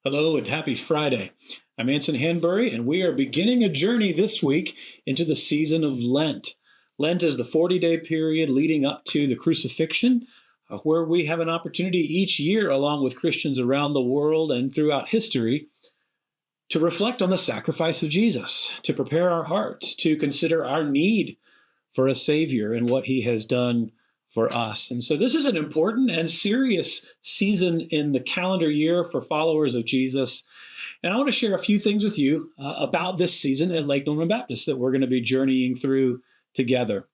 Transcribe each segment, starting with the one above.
Hello and happy Friday. I'm Anson, and we are beginning a journey this week into the season of Lent. Lent is the 40-day period leading up to the crucifixion, where we have an opportunity each year, along with Christians around the world and throughout history, to reflect on the sacrifice of Jesus, to prepare our hearts, to consider our need for a Savior and what he has done for us. And so this is an important and serious season in the calendar year for followers of Jesus. And I want to share a few things with you about this season at Lake Norman Baptist that we're going to be journeying through together.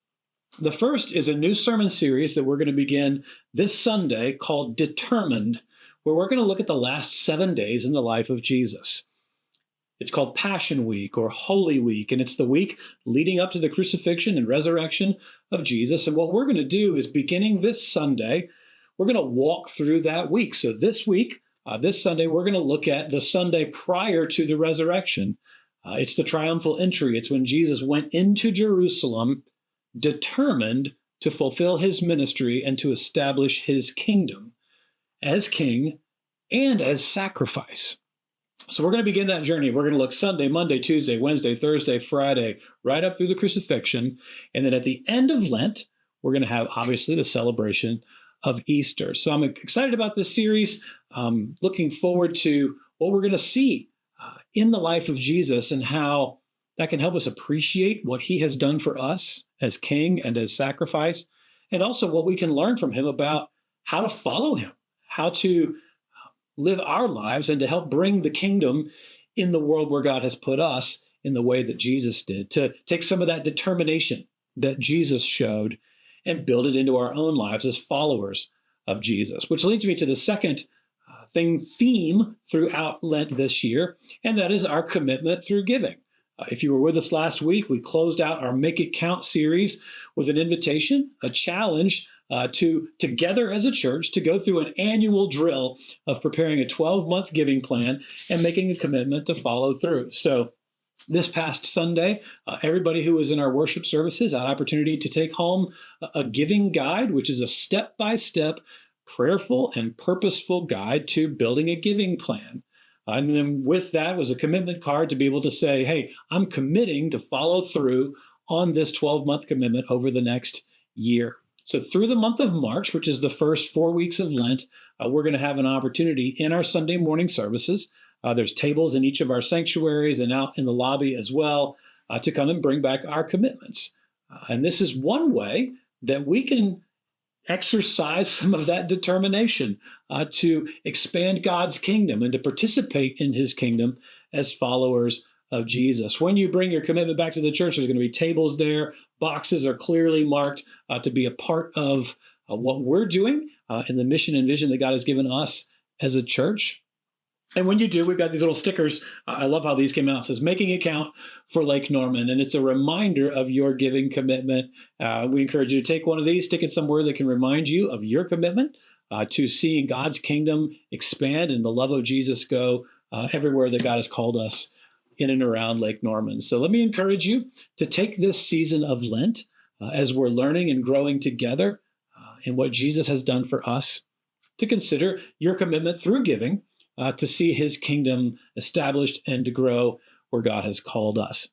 The first is a new sermon series that we're going to begin this Sunday called Determined, where we're going to look at the last 7 days in the life of Jesus. It's called Passion Week or Holy Week, and it's the week leading up to the crucifixion and resurrection of Jesus. And what we're going to do is, beginning this Sunday, we're going to walk through that week. So this week, this Sunday, we're going to look at the Sunday prior to the resurrection. It's the triumphal entry. It's when Jesus went into Jerusalem, determined to fulfill his ministry and to establish his kingdom as king and as sacrifice. So we're going to begin that journey. We're going to look Sunday, Monday, Tuesday, Wednesday, Thursday, Friday, right up through the crucifixion. And then at the end of Lent, we're going to have, obviously, the celebration of Easter. So I'm excited about this series, looking forward to what we're going to see in the life of Jesus and how that can help us appreciate what he has done for us as king and as sacrifice, and also what we can learn from him about how to follow him, how to live our lives and to help bring the kingdom in the world where God has put us in the way that Jesus did, to take some of that determination that Jesus showed and build it into our own lives as followers of Jesus, which leads me to the second theme throughout Lent this year, and that is our commitment through giving. If you were with us last week, we closed out our Make It Count series with an invitation, a challenge to together as a church to go through an annual drill of preparing a 12-month giving plan and making a commitment to follow through. So this past Sunday, everybody who was in our worship services had opportunity to take home a giving guide, which is a step-by-step, prayerful and purposeful guide to building a giving plan. And then with that was a commitment card to be able to say, hey, I'm committing to follow through on this 12-month commitment over the next year. So through the month of March, which is the first 4 weeks of Lent, we're going to have an opportunity in our Sunday morning services. There's tables in each of our sanctuaries and out in the lobby as well to come and bring back our commitments. And this is one way that we can exercise some of that determination to expand God's kingdom and to participate in his kingdom as followers of Jesus. When you bring your commitment back to the church, there's going to be tables there. Boxes are clearly marked to be a part of what we're doing in the mission and vision that God has given us as a church. And when you do, we've got these little stickers. I love how these came out. It says, Making It Count for Lake Norman. And it's a reminder of your giving commitment. We encourage you to take one of these, stick it somewhere that can remind you of your commitment to seeing God's kingdom expand and the love of Jesus go everywhere that God has called us in and around Lake Norman. So let me encourage you to take this season of Lent as we're learning and growing together in what Jesus has done for us, to consider your commitment through giving to see his kingdom established and to grow where God has called us.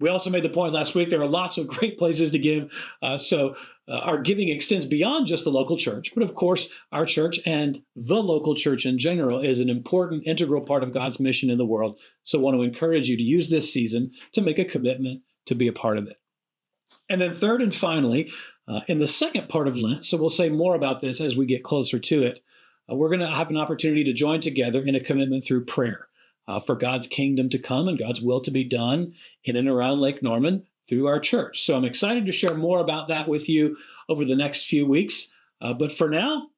We also made the point last week, there are lots of great places to give. So our giving extends beyond just the local church. But of course, our church and the local church in general is an important, integral part of God's mission in the world. So I want to encourage you to use this season to make a commitment to be a part of it. And then third and finally, in the second part of Lent, so we'll say more about this as we get closer to it, we're going to have an opportunity to join together in a commitment through prayer for God's kingdom to come and God's will to be done in and around Lake Norman through our church. So I'm excited to share more about that with you over the next few weeks. But for now,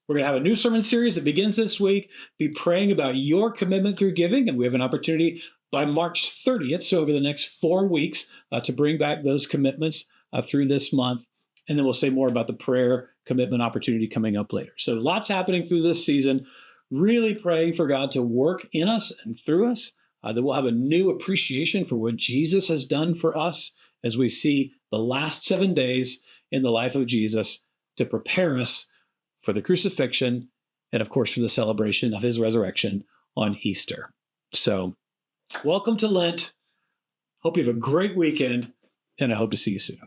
we're going to have a new sermon series that begins this week. Be praying about your commitment through giving. And we have an opportunity by March 30th, so over the next 4 weeks, to bring back those commitments through this month. And then we'll say more about the prayer commitment opportunity coming up later. So lots happening through this season. Really praying for God to work in us and through us, that we'll have a new appreciation for what Jesus has done for us as we see the last 7 days in the life of Jesus to prepare us for the crucifixion and, of course, for the celebration of his resurrection on Easter. So welcome to Lent. Hope you have a great weekend, and I hope to see you soon.